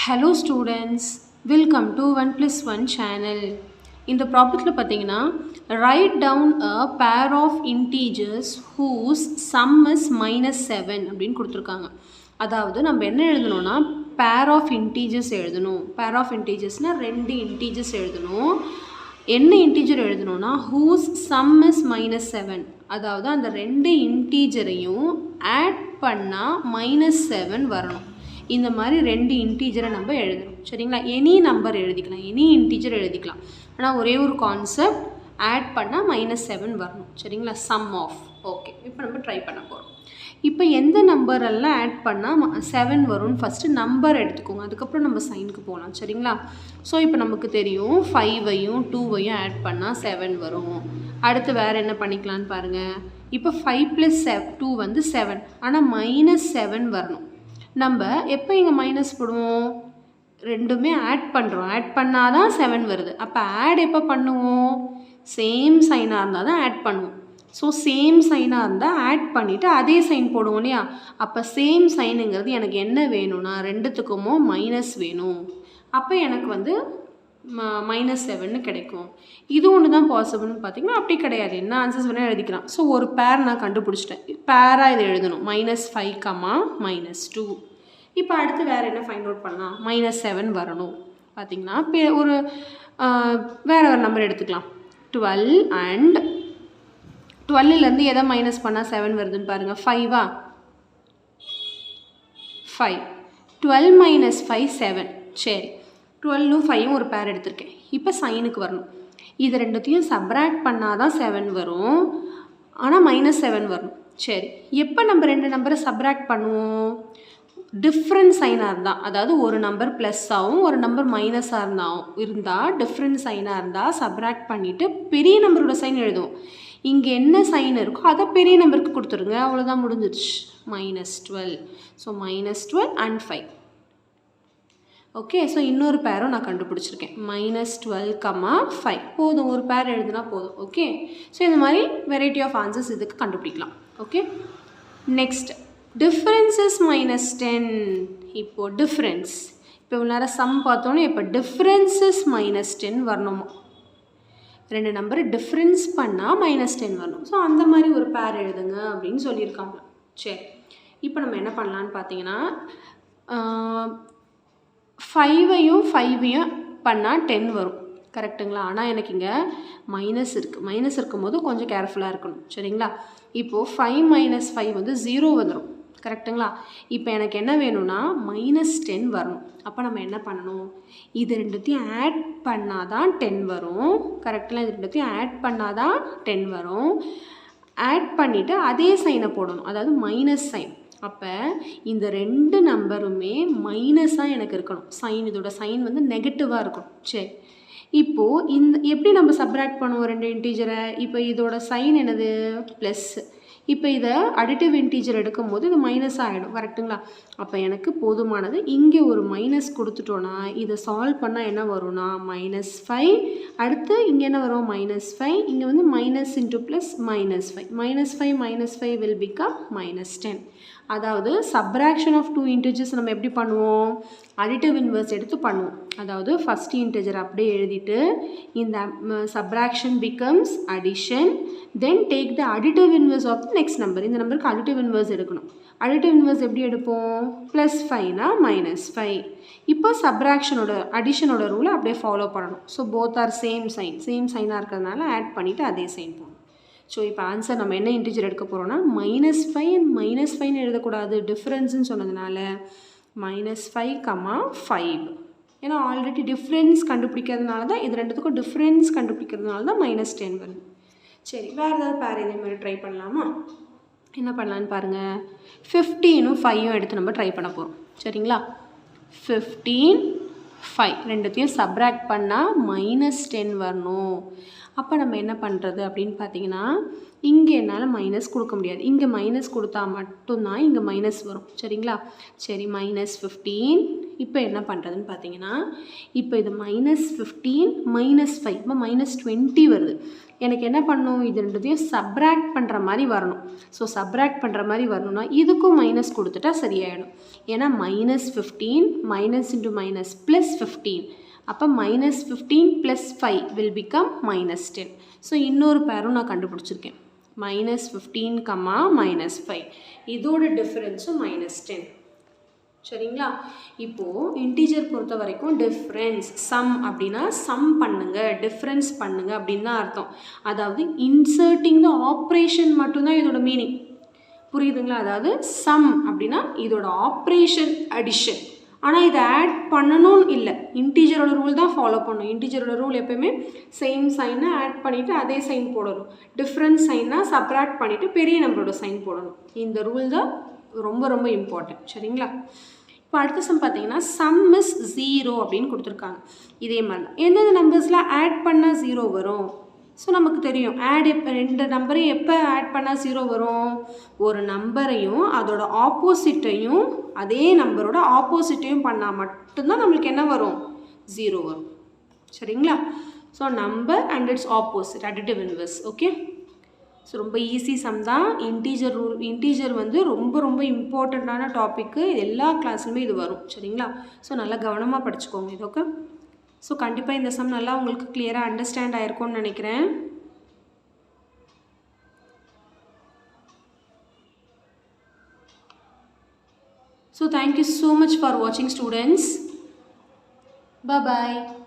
Hello students, welcome to 1 plus 1 channel. இந்த ப்ராப்ளத்தில் பார்த்தீங்கன்னா write down a pair of integers whose sum is -7 அப்படின்னு கொடுத்துருக்காங்க. அதாவது நம்ம என்ன எழுதணும்னா pair of integers எழுதணும். pair of integersனால் 2 integers எழுதணும். என்ன இன்டீஜர் எழுதணும்னா whose sum is -7, அதாவது அந்த 2 இன்டீஜரையும் ஆட் பண்ணால் -7 வரணும். இந்த மாதிரி 2 இன்டீஜரை நம்ம எழுதணும். சரிங்களா? எனி நம்பர் எழுதிக்கலாம், எனி இன்டீஜர் எழுதிக்கலாம். ஆனால் ஒரே ஒரு கான்செப்ட், ஆட் பண்ணால் -7 வரணும். சரிங்களா? Some of. ஓகே, இப்போ நம்ம ட்ரை பண்ண போகிறோம். இப்போ எந்த நம்பரெல்லாம் ஆட் பண்ணால் 7 வரும்னு ஃபஸ்ட்டு நம்பர் எடுத்துக்கோங்க, அதுக்கப்புறம் நம்ம சைனுக்கு போகலாம். சரிங்களா? ஸோ இப்போ நமக்கு தெரியும் 5ஐயும் 2ஐயும் ஆட் பண்ணால் 7 வரும். அடுத்து வேறு என்ன பண்ணிக்கலான்னு பாருங்கள். இப்போ 5 + 2 வந்து 7, ஆனால் -7 வரணும். நம்ம எப்போ இங்கே மைனஸ் போடுவோம்? ரெண்டுமே ஆட் பண்ணுறோம், ஆட் பண்ணால் தான் 7 வருது. அப்போ ஆட் எப்போ பண்ணுவோம்? சேம் சைனாக இருந்தால் தான் ஆட் பண்ணுவோம். ஸோ சேம் சைனாக இருந்தால் ஆட் பண்ணிவிட்டு அதே சைன் போடுவோம் இல்லையா? அப்போ சேம் சைனுங்கிறது எனக்கு என்ன வேணும்னா ரெண்டுத்துக்குமோ மைனஸ் வேணும். அப்போ எனக்கு வந்து -7 கிடைக்கும். இது ஒன்று தான் பாசிபிள்னு பார்த்தீங்கன்னா அப்படி கிடையாது, என்ன ஆன்சர்ஸ் வேணால் எழுதிக்கலாம். ஸோ ஒரு பேர் நான் கண்டுபிடிச்சிட்டேன், பேராக இதை எழுதணும். -5, -2. இப்போ அடுத்து வேறு என்ன ஃபைண்ட் அவுட் பண்ணலாம்? -7 வரணும். பார்த்தீங்கன்னா ஒரு வேறு ஒரு நம்பர் எடுத்துக்கலாம். 12 அண்ட் 12லேருந்து எதை மைனஸ் பண்ணால் 7 வருதுன்னு பாருங்கள். 5ஆ? 5. 12 - 5 7. சரி, 12ம் 5ம் ஒரு பேர் எடுத்திருக்கேன். இப்போ சைனுக்கு வரணும். இது ரெண்டுத்தையும் சப்ராக்ட் பண்ணால் தான் 7 வரும், ஆனால் -7 வரணும். சரி, எப்போ நம்ம 2 நம்பரை சப்ராக்ட் பண்ணுவோம்? டிஃப்ரெண்ட் சைனாக இருந்தால், அதாவது ஒரு நம்பர் ப்ளஸ்ஸாகவும் ஒரு நம்பர் மைனஸாக இருந்தால் டிஃப்ரெண்ட் சைனாக இருந்தால் சப்ராக்ட் பண்ணிவிட்டு பெரிய நம்பரோட சைன் எழுதுவோம். இங்கே என்ன சைன் இருக்கோ அதை பெரிய நம்பருக்கு கொடுத்துருங்க, அவ்வளோதான், முடிஞ்சிருச்சு. -12. So -12 and 5. ஓகே, ஸோ இன்னொரு பேரும் நான் கண்டுபிடிச்சிருக்கேன். -12, 5 போதும், ஒரு பேர் எழுதுனா போதும். ஓகே, ஸோ இந்த மாதிரி வெரைட்டி ஆஃப் ஆன்சர்ஸ் இதுக்கு கண்டுபிடிக்கலாம். Okay, next differences -10. இப்போது டிஃப்ரென்ஸ், இப்போ இவ்வளோ நேரம் சம் பார்த்தோன்னே இப்போ டிஃப்ரென்ஸஸ் -10 வரணுமா? 2 நம்பர் டிஃப்ரென்ஸ் பண்ணால் -10 வரணும். ஸோ அந்த மாதிரி ஒரு பேர் எழுதுங்க அப்படின்னு சொல்லியிருக்காங்க. சரி, இப்போ நம்ம என்ன பண்ணலான்னு பார்த்தீங்கன்னா 5ஐயும் 5ஐயும் பண்ணால் 10 வரும். கரெக்டுங்களா? ஆனால் எனக்கு இங்கே மைனஸ் இருக்குது. மைனஸ் இருக்கும்போது கொஞ்சம் கேர்ஃபுல்லாக இருக்கணும். சரிங்களா? இப்போது 5 - 5 வந்து 0 வந்துடும். கரெக்டுங்களா? இப்போ எனக்கு என்ன வேணும்னா -10 வரணும். அப்போ நம்ம என்ன பண்ணணும்? இது ரெண்டுத்தையும் ஆட் பண்ணால் தான் 10 வரும். கரெக்டுங்களா? இது ரெண்டுத்தையும் ஆட் பண்ணால் தான் 10 வரும். ஆட் பண்ணிவிட்டு அதே சைனை போடணும், அதாவது மைனஸ் சைன். அப்போ இந்த 2 நம்பருமே மைனஸாக எனக்கு இருக்கணும். சைன், இதோட சைன் வந்து நெகட்டிவாக இருக்கணும். சரி, இப்போது இந்த எப்படி நம்ம சப்ராக்ட் பண்ணுவோம் 2 இன்டீஜரை? இப்போ இதோட சைன் என்னது? ப்ளஸ். இப்போ இதை அடிட்டிவ் இன்டீஜர் எடுக்கும்போது இது மைனஸ் ஆகிடும். கரெக்டுங்களா? அப்போ எனக்கு போதுமானது இங்கே ஒரு மைனஸ் கொடுத்துட்டோன்னா இதை சால்வ் பண்ணால் என்ன வரும்னா -5. அடுத்து இங்கே என்ன வரும்? -5. இங்கே வந்து minus into plus -5. -5 will become -10. அதாவது சப்ராக்ஷன் ஆஃப் 2 இன்டீஜர்ஸ் நம்ம எப்படி பண்ணுவோம்? அடிட்டிவ் இன்வர்ஸ் எடுத்து பண்ணுவோம். அதாவது ஃபஸ்ட் இன்டீஜர் அப்படியே எழுதிட்டு இந்த subtraction becomes addition, then take the additive inverse of the next number. இந்த நம்பருக்கு அடிட்டிவ் இன்வர்ஸ் எடுக்கணும். அடிட்டிவ் இன்வர்ஸ் எப்படி எடுப்போம்? +5னா -5. இப்போ சப்ராக்ஷனோட அடிஷனோட ரூலை அப்படியே ஃபாலோ பண்ணணும். ஸோ போத் ஆர் சேம் சைனாக இருக்கிறதுனால ஆட் பண்ணிவிட்டு அதே சைன் போகணும். ஸோ இப்போ ஆன்சர் நம்ம என்ன இன்டீஜர் எடுக்க போகிறோம்னா -5 அண்ட் -5 எழுதக்கூடாது, டிஃப்ரென்ஸ்னு சொன்னதுனால -5, 5. ஏன்னா ஆல்ரெடி டிஃப்ரென்ஸ் கண்டுபிடிக்கிறதுனால தான், இது ரெண்டுத்துக்கும் டிஃப்ரென்ஸ் கண்டுபிடிக்கிறதுனால தான் -10 வருது. சரி, வேறு ஏதாவது பேர் இதே மாதிரி ட்ரை பண்ணலாமா? என்ன பண்ணலான்னு பாருங்கள். 15ம் 5ம் எடுத்து நம்ம ட்ரை பண்ண போகிறோம். சரிங்களா? 15, 5 ரெண்டுத்தையும் சப்ராக்ட் பண்ணால் -10 வரணும். அப்போ நம்ம என்ன பண்ணுறது அப்படின்னு பார்த்தீங்கன்னா, இங்கே என்னால் மைனஸ் கொடுக்க முடியாது. இங்கே மைனஸ் கொடுத்தா மட்டும்தான் இங்கே மைனஸ் வரும். சரிங்களா? சரி, -15 இப்போ என்ன பண்ணுறதுன்னு பார்த்தீங்கன்னா, இப்போ இது -15 -5 இப்போ -20 வருது. எனக்கு என்ன பண்ணணும், இது ரெண்டுத்தையும் சப்ராக்ட் பண்ணுற மாதிரி வரணும். ஸோ சப்ராக்ட் பண்ணுற மாதிரி வரணும்னா இதுக்கும் மைனஸ் கொடுத்துட்டா சரியாயிடும். ஏன்னா -15 மைனஸ் இன்ட்டு மைனஸ் ப்ளஸ் 15, அப்போ -15 + 5 will become -10. ஸோ இன்னொரு பேரும் நான் கண்டுபிடிச்சிருக்கேன். -15, -5 இதோட டிஃபரன்ஸும் -10. சரிங்களா? இப்போது இன்டீஜர் பொறுத்த வரைக்கும் டிஃப்ரென்ஸ் சம் அப்படின்னா சம் பண்ணுங்க, டிஃப்ரென்ஸ் பண்ணுங்க அப்படின்னு தான் அர்த்தம். அதாவது இன்சர்ட்டிங் த ஆப்ரேஷன் மட்டும்தான் இதோட மீனிங். புரியுதுங்களா? அதாவது சம் அப்படின்னா இதோட ஆப்ரேஷன் அடிஷன். ஆனால் இதை ஆட் பண்ணணும்னு இல்லை, இன்டீஜரோட ரூல் தான் ஃபாலோ பண்ணணும். இன்டீஜரோட ரூல் எப்போயுமே சேம் சைனை ஆட் பண்ணிவிட்டு அதே சைன் போடணும். டிஃப்ரெண்ட் சைனாக சப்ராக்ட் பண்ணிவிட்டு பெரிய நம்பரோட சைன் போடணும். இந்த ரூல் தான் ரொம்ப ரொம்ப இம்பார்ட்டன்ட். சரிங்களா? இப்போ அடுத்த சம் பார்த்தீங்கன்னா சம் இஸ் 0 அப்படின்னு கொடுத்துருக்காங்க. இதே மாதிரி தான் எந்தெந்த நம்பர்ஸில் ஆட் பண்ணால் 0 வரும். ஸோ நமக்கு தெரியும் ஆட் எப்போ, ரெண்டு நம்பரையும் எப்போ ஆட் பண்ணால் 0 வரும், ஒரு நம்பரையும் அதோட ஆப்போசிட்டையும் அதே நம்பரோட ஆப்போசிட்டையும் பண்ணால் மட்டும்தான் நம்மளுக்கு என்ன வரும், 0 வரும். சரிங்களா? So number and it's opposite additive inverse. Okay, so ரொம்ப ஈஸி சம் தான். இன்டீஜர் வந்து ரொம்ப ரொம்ப இம்பார்ட்டண்ட்டான டாப்பிக்கு. எல்லா கிளாஸ்லையுமே இது வரும். சரிங்களா? ஸோ நல்லா கவனமாக படிச்சுக்கோங்க இது. ஓகே, ஸோ கண்டிப்பாக இந்த சம் நல்லா உங்களுக்கு கிளியராக அண்டர்ஸ்டாண்ட் ஆகிருக்கும்னு நினைக்கிறேன். So thank you so much for வாட்சிங் ஸ்டூடெண்ட்ஸ். Bye bye.